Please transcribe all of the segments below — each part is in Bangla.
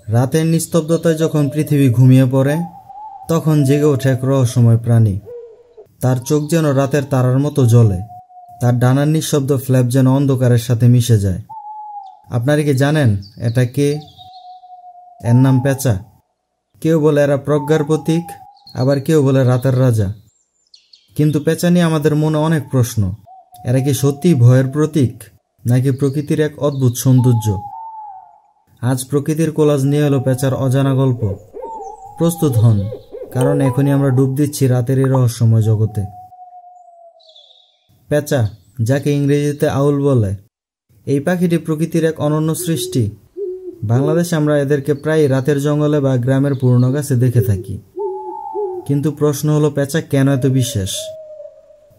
রাতের নিস্তব্ধতায় যখন পৃথিবী ঘুমিয়ে পড়ে, তখন জেগে ওঠে এক রহস্যময় প্রাণী। তার চোখ যেন রাতের তারার মতো জ্বলে, তার ডানার নিঃশব্দ ফ্ল্যাপ যেন অন্ধকারের সাথে মিশে যায়। আপনারা কি জানেন এটা কে? এর নাম পেঁচা। কেউ বলে এরা প্রজ্ঞার প্রতীক, আবার কেউ বলে রাতের রাজা। কিন্তু পেঁচা নিয়ে আমাদের মনে অনেক প্রশ্ন। এরা কি সত্যিই ভয়ের প্রতীক, নাকি প্রকৃতির এক অদ্ভুত সৌন্দর্য? আজ প্রকৃতির কোলাজ নিয়ে এলো পেঁচার অজানা গল্প। প্রস্তুত হন, কারণ এখনই আমরা ডুব দিচ্ছি রাতের এই রহস্যময় জগতে। পেঁচা, যাকে ইংরেজিতে আউল বলে, এই পাখিটি প্রকৃতির এক অনন্য সৃষ্টি। বাংলাদেশে আমরা এদেরকে প্রায় রাতের জঙ্গলে বা গ্রামের পুরনো গাছে দেখে থাকি। কিন্তু প্রশ্ন হলো, পেঁচা কেন এত বিশেষ?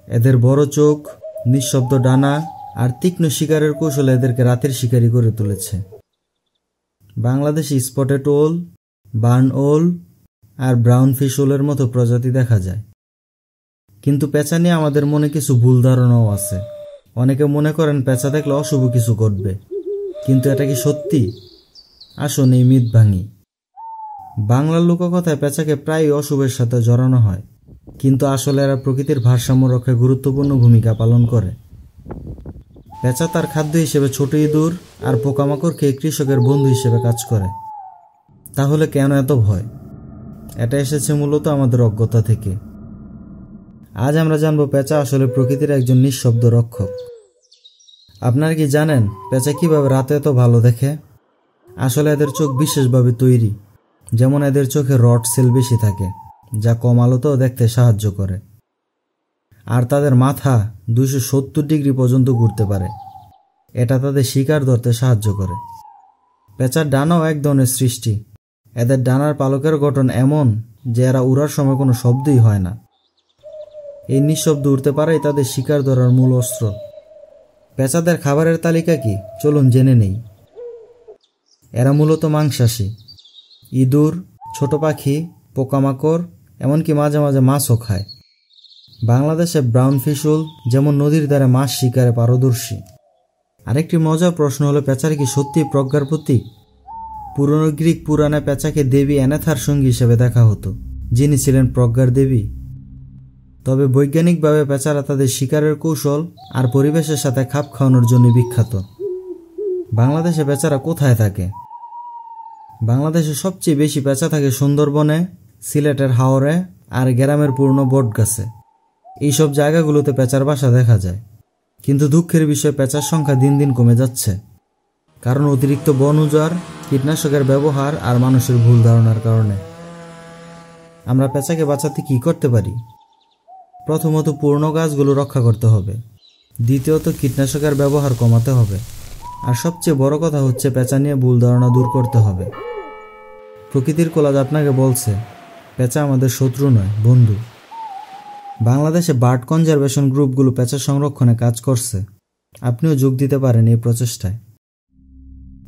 এদের বড় চোখ, নিঃশব্দ ডানা আর তীক্ষ্ণ শিকারের কৌশল এদেরকে রাতের শিকারী করে তুলেছে। বাংলাদেশে স্পটেড ওল, বার্ন ওল আর ব্রাউন ফিশ ওলের মতো প্রজাতি দেখা যায়। কিন্তু পেঁচা নিয়ে আমাদের মনে কিছু ভুল ধারণাও আছে। অনেকে মনে করেন পেঁচা দেখলে অশুভ কিছু ঘটবে, কিন্তু এটা কি সত্যি? আসুন এই মিথ ভাঙি। বাংলার লোককথায় পেঁচাকে প্রায় অশুভের সাথে জড়ানো হয়, কিন্তু আসলে এরা প্রকৃতির ভারসাম্য রক্ষায় গুরুত্বপূর্ণ ভূমিকা পালন করে। পেঁচা তার খাদ্য হিসেবে ছোট ইঁদুর আর পোকামাকড় খেয়ে কৃষকের বন্ধু হিসেবে কাজ করে। তাহলে কেন এত ভয়? এটা এসেছে মূলত আমাদের অজ্ঞতা থেকে। আজ আমরা জানবো পেঁচা আসলে প্রকৃতির একজন নিঃশব্দ রক্ষক। আপনারা কি জানেন পেঁচা কিভাবে রাতে এত ভালো দেখে? আসলে এদের চোখ বিশেষভাবে তৈরি। যেমন এদের চোখে রড সেল বেশি থাকে, যা কম আলোতেও দেখতে সাহায্য করে। আর তাদের মাথা 270 ডিগ্রি পর্যন্ত ঘুরতে পারে। এটা তাদের শিকার ধরতে সাহায্য করে। পেঁচার ডানাও এক ধরনের সৃষ্টি। এদের ডানার পালকের গঠন এমন যে এরা উড়ার সময় কোনো শব্দই হয় না। এই নিঃশব্দ উড়তে পারাই তাদের শিকার ধরার মূল অস্ত্র। পেঁচাদের খাবারের তালিকা কি, চলুন জেনে নেই। এরা মূলত মাংসাশী। ইঁদুর, ছোট পাখি, পোকামাকড়, এমনকি মাঝে মাঝে মাছও খায়। বাংলাদেশে ব্রাউন ফিশুল যেমন নদীর ধারে মাছ শিকারে পারদর্শী। আরেকটি মজার প্রশ্ন হলো, পেঁচার কি সত্যি প্রজ্ঞার প্রতীক? পুরনো গ্রিক পুরাণে পেঁচাকে দেবী অ্যানেথার সঙ্গী হিসেবে দেখা হতো, যিনি ছিলেন প্রজ্ঞার দেবী। তবে বৈজ্ঞানিকভাবে পেঁচারা তাদের শিকারের কৌশল আর পরিবেশের সাথে খাপ খাওয়ানোর জন্য বিখ্যাত। বাংলাদেশে পেঁচারা কোথায় থাকে? বাংলাদেশে সবচেয়ে বেশি পেঁচা থাকে সুন্দরবনে, সিলেটের হাওরে আর গ্রামের পুরনো বট গাছে। এইসব জায়গাগুলোতে পেঁচার বাসা দেখা যায়। কিন্তু দুঃখের বিষয়, পেঁচার সংখ্যা দিন দিন কমে যাচ্ছে, কারণ অতিরিক্ত বন উজাড়, কীটনাশকের ব্যবহার আর মানুষের ভুল ধারণার কারণে। আমরা পেঁচাকে বাঁচাতে কি করতে পারি? প্রথমত, পুরনো গাছগুলো রক্ষা করতে হবে। দ্বিতীয়ত, কীটনাশকের ব্যবহার কমাতে হবে। আর সবচেয়ে বড় কথা হচ্ছে, পেঁচা নিয়ে ভুল ধারণা দূর করতে হবে। প্রকৃতির কোলাজ আপনাকে বলছে, পেঁচা আমাদের শত্রু নয়, বন্ধু। বাংলাদেশে বার্ড কনজারভেশন গ্রুপগুলো পেঁচা সংরক্ষণে কাজ করছে। আপনিও যোগ দিতে পারেন এই প্রচেষ্টায়।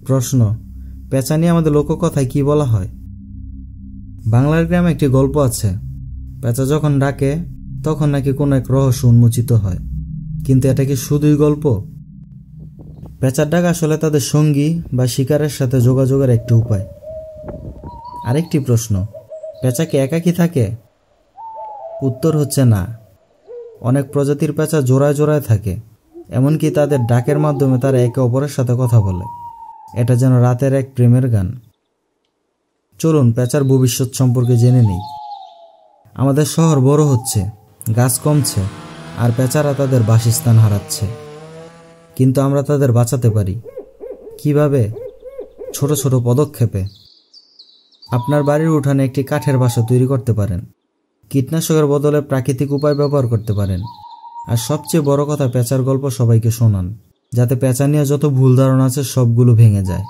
প্রশ্ন, পেঁচা নিয়ে আমাদের লোককথায় কি বলা হয়? বাংলার গ্রামে একটি গল্প আছে। পেঁচা যখন ডাকে তখন নাকি কোনো এক রহস্য উন্মোচিত হয়। কিন্তু এটা কি শুধুই গল্প? পেঁচার ডাক আসলে তাদের সঙ্গী বা শিকারের সাথে যোগাযোগের একটি উপায়। আরেকটি প্রশ্ন, পেঁচা কি একাকী থাকে? উত্তর হচ্ছে না। অনেক প্রজাতির পেঁচা জোড়ায় জোড়ায় থাকে। এমনকি তাদের ডাকের মাধ্যমে তারা একে অপরের সাথে কথা বলে। এটা যেন রাতের এক প্রেমের গান। চলুন পেঁচার ভবিষ্যৎ সম্পর্কে জেনে নিই। আমাদের শহর বড় হচ্ছে, গাছ কমছে, আর পেঁচারা তাদের বাসস্থান হারাচ্ছে। কিন্তু আমরা তাদের বাঁচাতে পারি। কিভাবে? ছোট ছোট পদক্ষেপে। আপনার বাড়ির উঠানে একটি কাঠের বাসা তৈরি করতে পারেন। কীটনাশকের বদলে প্রাকৃতিক উপায় ব্যবহার করতে পারেন। আর সবচেয়ে বড় কথা, পেঁচার গল্প সবাইকে শোনান, যাতে পেঁচা নিয়ে যত ভুল ধারণা আছে সবগুলো ভেঙে যায়।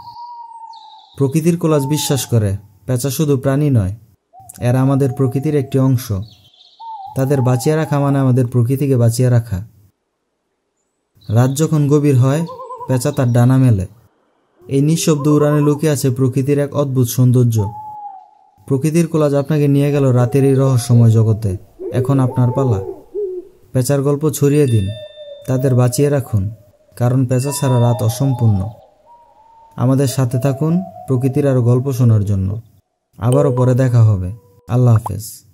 প্রকৃতির কোলাজ বিশ্বাস করে, পেঁচা শুধু প্রাণী নয়, এরা আমাদের প্রকৃতির একটি অংশ। তাদের বাঁচিয়ে রাখা মানে আমাদের প্রকৃতিকে বাঁচিয়ে রাখা। রাত যখন গভীর হয়, পেঁচা তার ডানা মেলে। এই নিঃশব্দ উড়ানে লুকিয়ে আছে প্রকৃতির এক অদ্ভুত সৌন্দর্য। প্রকৃতির কোলাজ আপনাকে নিয়ে গেল রাতের এই রহস্যময় জগতে। এখন আপনার পালা। পেঁচার গল্প ছড়িয়ে দিন, তাদের বাঁচিয়ে রাখুন, কারণ পেঁচা ছাড়া রাত অসম্পূর্ণ। আমাদের সাথে থাকুন প্রকৃতির আরো গল্প শোনার জন্য। আবারও পরে দেখা হবে। আল্লাহ হাফেজ।